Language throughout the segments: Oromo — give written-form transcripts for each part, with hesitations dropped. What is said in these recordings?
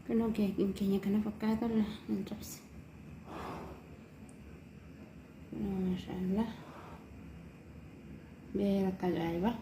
Kunoo keenya kana fakkaatarra nan cabse. Maashaallah. Beera akka ajaa'ibaa.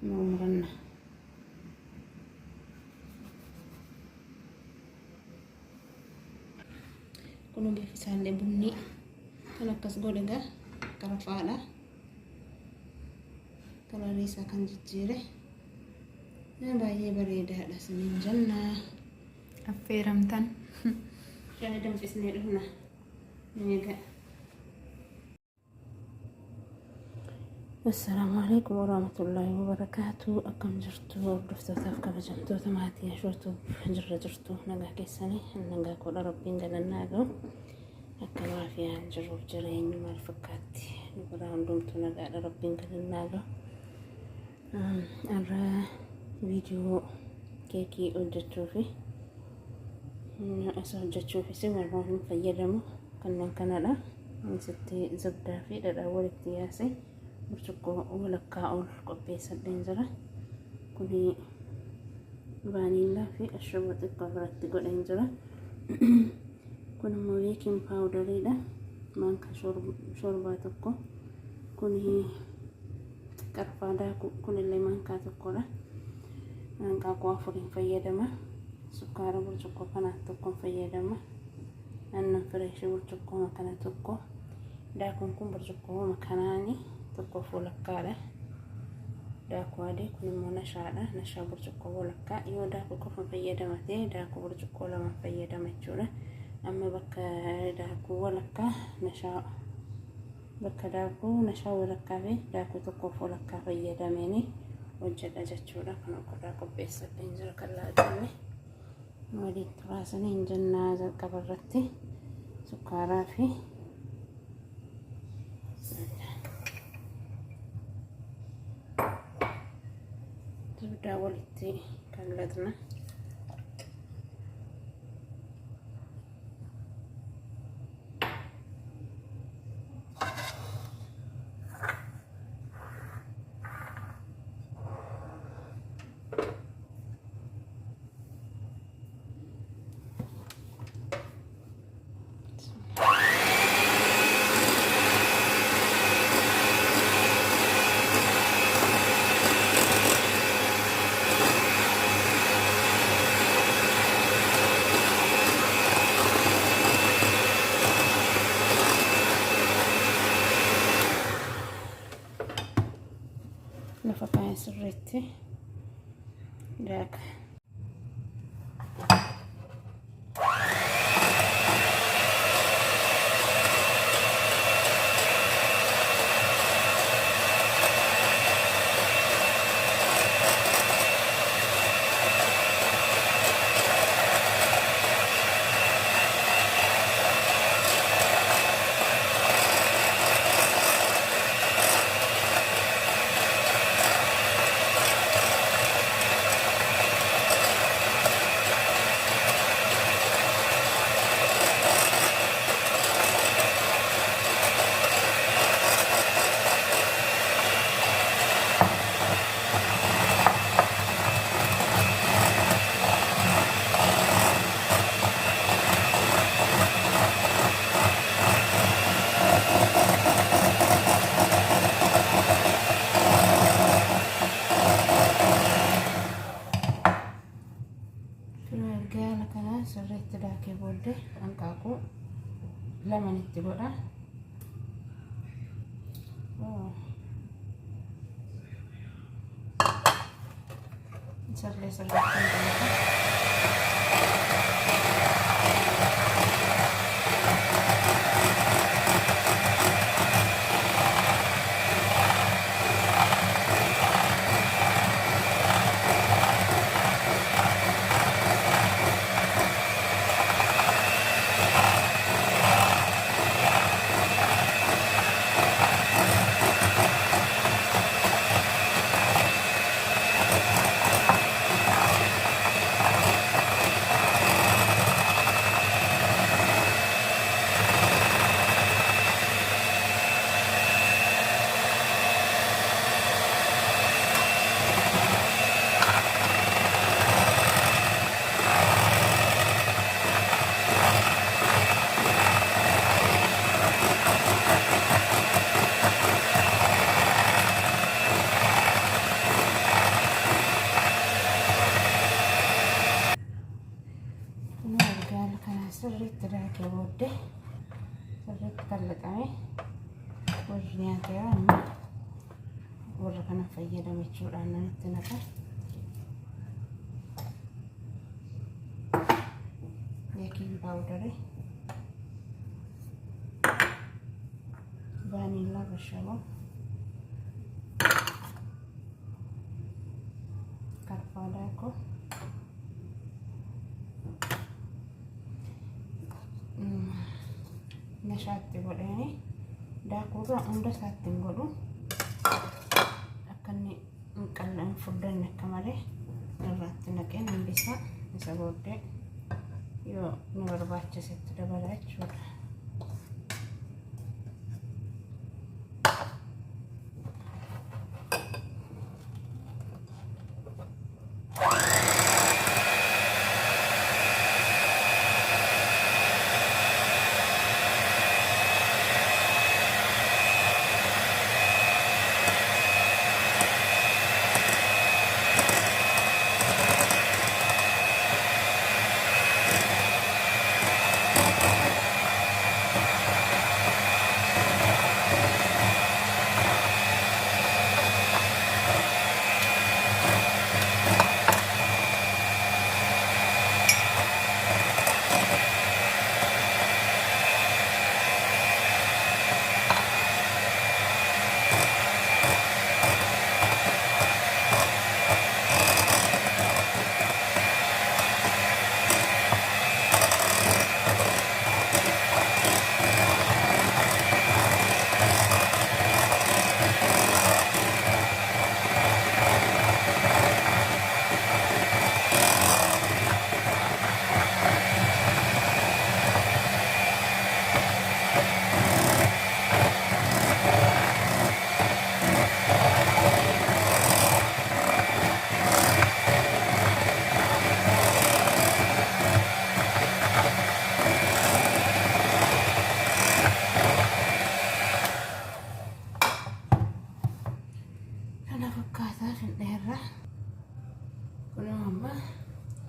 Muranna. Kunoo bifa isaallee bunni kan akkas godhe egaa qarafaadha. Kalarri isaa kan jijjiire. Baay'ee bareedaadha isiniin jenna. Affeeramtan. Shaayii danfisnee dhufna. Egaa. Assalaamu alaikum warahmatullahi wabarakatuh. Akkam jirtu hordoftootaafi kabajamtoota maatii Ashootuu jirra jirtu nagaa keessanii nagaa koodha rabbiin galannaa ga'u akka laafiyaan jiruuf jireenyi maal fakkaatti biraa hundumtuu nagaadha rabbiin galannaa ga'u. Har'a viidiyoo keekii hojjechuufi isa hojjechuufis warroonni fayyadamu kanneen kanadha. Asitti zibdaa fi dhadhaa walitti yaasee burcuqqoo walakkaa ol qopheessadheen jira. Kuni vaaniilaa fi ashaboo xiqqoo biratti godheen jira. Kun immoo beeking paawudariidha. Maankaa shorbaa tokko. Kuni qarfaa daakuu kunillee maankaa tokkodha. Maankaa koo afuriin fayyadama. Sukkaara burcuqqoo kanaa tokkoon fayyadama. Aannan fireeshii burcuqqoo kana tokko. Daakuun kun burcuqqoo kanaani tokko walakkaadha. Daakuu adii kun immoo nashaadha. Nashaa burcuqqoo walakkaa. Yoo daakuu qofa fayyadama ta'e daakuu burcuqqoo lama fayyadama jechuudha. Amma bakka daakuu walakkaa nashaa bakka daakuu nashaa walakkaa fi daakuu tokko walakkaa fayyadameeni hojjedha jechuudha. Kana qodaa qopheessadheen jira kan laajame. Walitti baasanii hin jennaa jalqaba irratti sukkaaraa fi zibdaa walitti kallatna. Lafa kaa'ee sirriitti daaka. Sirriitti daakee booddee hanqaaquu lamanitti godha. Sirriitti godha. sirriitti daakee booddee sirriitti kalaqamee warri nyaatee amma warra kana fayyadamechuudhaan natti naqa. Baking powder, vanilla bersama karpadako, nashati boleh dakurra unda satin bodu akan ni kalian fuddan kemarin ratin akan bisa bode yo nomor baca situ dah balacu.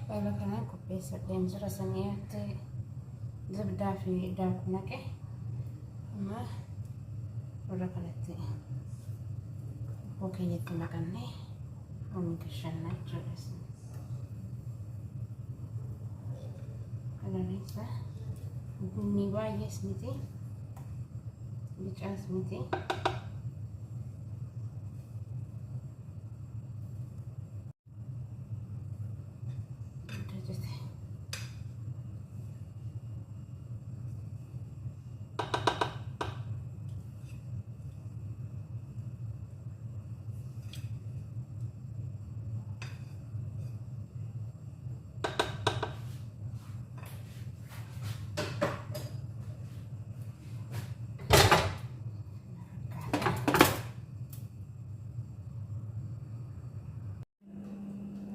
Kalau kena kopi sedang rasanya tu zebda fi dah kuna ke, amma orang kalau tu kopi ni tu makan ni, orang kesana jelas. Kalau ni sah, ni bayar semiti, bicara semiti.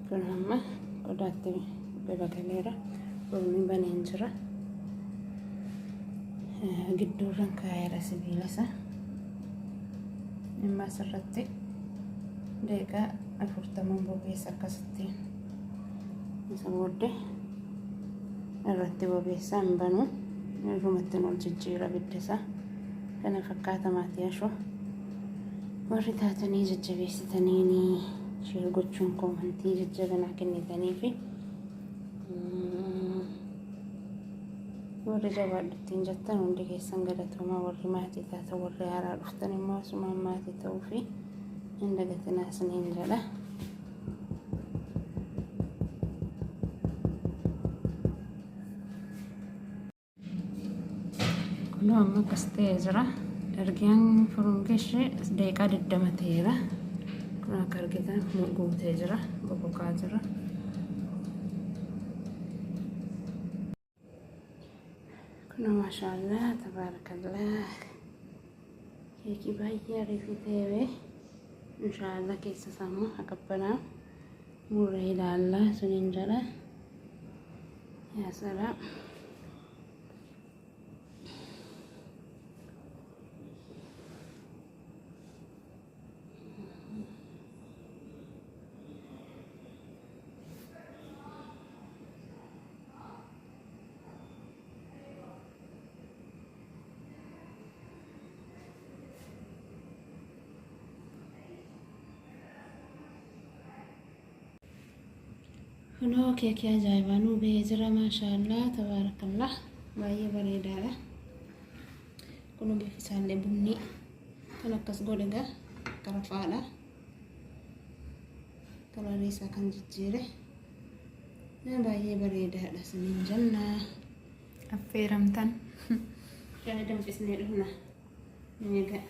Kunama kodatti bebakaleera rumni baneen jira gidduurran kaayera sibiilasa imma asirratti deeqaa 40 bobeessa akkasitti isa booddee irratti bobeessa hin banu irrumatti ol jijjiira biddisa kana fakkaata maatiyaasho warri taatanii jajjabeessitaniini share gochuun komantii jajjabinaa kennitanii fi warri jabaadhuttiin jettan hundi keessan galatoomaa warri maatii taata warri haaraa dhuftan immoo asumaan maatii ta'uu fi hin dagatinaa isiniin jedha. Kunoo amma akkas ta'ee jira. Ergaan furuun geeshee deeqaa 20 ta'eera. Kun akka argitan guutee jira, boqoqaa jira. Kunoo maashaallah tabaarakallah keekii baay'ee ariifii ta'ee inshaallah keessa isaammoo haqabbanaa murree ilaallaa suniin jala yaa salaam. kunoo keekii ajaa'ibaa nuu bahee jira maashaallah tabaarakallah baay'ee bareedaadha kunoo bifi isaallee bunni kan akkas godhe egaa qarfaadha kalarii isaa kan jijjiire baay'ee bareedaadha siniin jenna affeeramtan. Jangan dempis ni dulu nah. Ini agak